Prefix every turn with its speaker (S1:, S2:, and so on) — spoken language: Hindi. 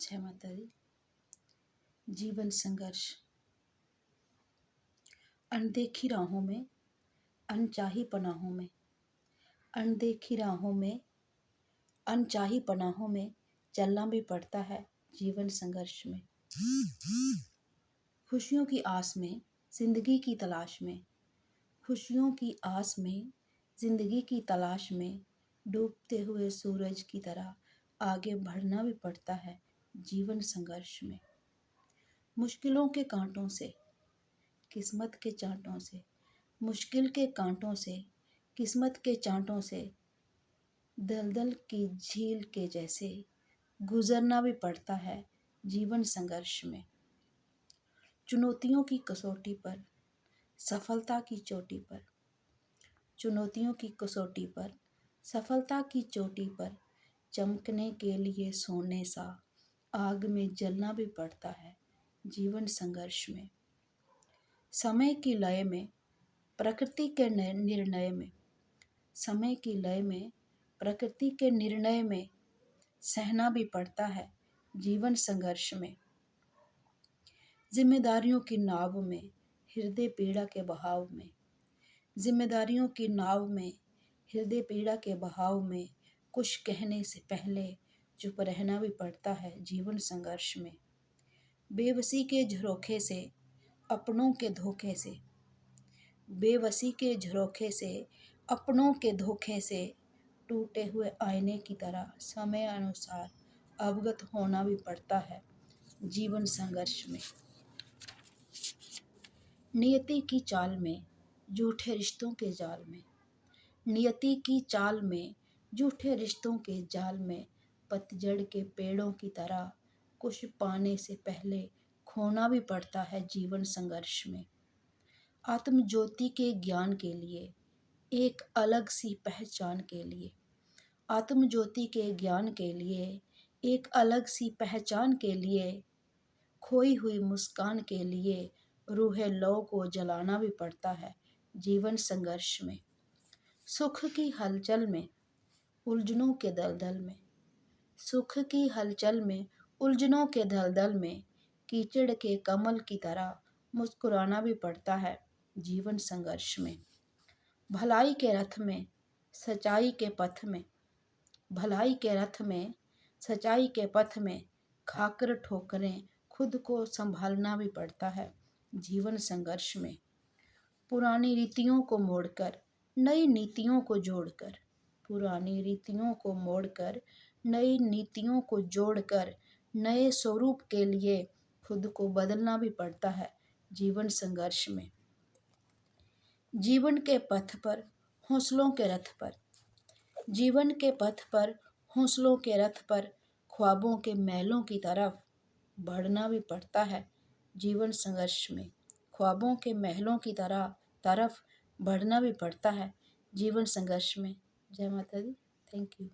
S1: जय माता दी। जीवन संघर्ष। अनदेखी राहों में, अनचाही पनाहों में, अनदेखी राहों में, अनचाही पनाहों में चलना भी पड़ता है जीवन संघर्ष में। खुशियों की आस में, जिंदगी की तलाश में, खुशियों की आस में, जिंदगी की तलाश में डूबते हुए सूरज की तरह आगे बढ़ना भी पड़ता है जीवन संघर्ष में। मुश्किलों के कांटों से, किस्मत के चांटों से, मुश्किल के कांटों से, किस्मत के चांटों से दलदल की झील के जैसे गुजरना भी पड़ता है जीवन संघर्ष में। चुनौतियों की कसौटी पर, सफलता की चोटी पर, चुनौतियों की कसौटी पर, सफलता की चोटी पर चमकने के लिए सोने सा आग में जलना भी पड़ता है जीवन संघर्ष में। समय की लय में, प्रकृति के निर्णय में, समय की लय में, प्रकृति के निर्णय में सहना भी पड़ता है जीवन संघर्ष में। जिम्मेदारियों की नाव में, हृदय पीड़ा के बहाव में, जिम्मेदारियों की नाव में, हृदय पीड़ा के बहाव में कुछ कहने से पहले चुप रहना भी पड़ता है जीवन संघर्ष में। बेबसी के झरोखे से, अपनों के धोखे से, बेबसी के झरोखे से, अपनों के धोखे से टूटे हुए आईने की तरह समय अनुसार अवगत होना भी पड़ता है जीवन संघर्ष में। नियति की चाल में, झूठे रिश्तों के जाल में, नियति की चाल में, झूठे रिश्तों के जाल में पतझड़ के पेड़ों की तरह कुछ पाने से पहले खोना भी पड़ता है जीवन संघर्ष में। आत्म ज्योति के ज्ञान के लिए, एक अलग सी पहचान के लिए, आत्म ज्योति के ज्ञान के लिए, एक अलग सी पहचान के लिए, खोई हुई मुस्कान के लिए रूहे लौ को जलाना भी पड़ता है जीवन संघर्ष में। सुख की हलचल में, उलझनों के दलदल में, सुख की हलचल में, उलझनों के दलदल में कीचड़ के कमल की तरह मुस्कुराना भी पड़ता है जीवन संघर्ष में। भलाई के रथ में, सच्चाई के पथ में, भलाई के रथ में, सच्चाई के पथ में खाकर ठोकरें खुद को संभालना भी पड़ता है जीवन संघर्ष में। पुरानी रीतियों को मोड़कर, नई नीतियों को जोड़कर, पुरानी रीतियों को मोड़कर, नई नीतियों को जोड़कर नए स्वरूप के लिए खुद को बदलना भी पड़ता है जीवन संघर्ष में। जीवन के पथ पर, हौसलों के रथ पर, जीवन के पथ पर, हौसलों के रथ पर ख्वाबों के महलों की तरफ बढ़ना भी पड़ता है जीवन संघर्ष में। ख्वाबों के महलों की तरफ बढ़ना भी पड़ता है जीवन संघर्ष में। जय माता दी। Thank you.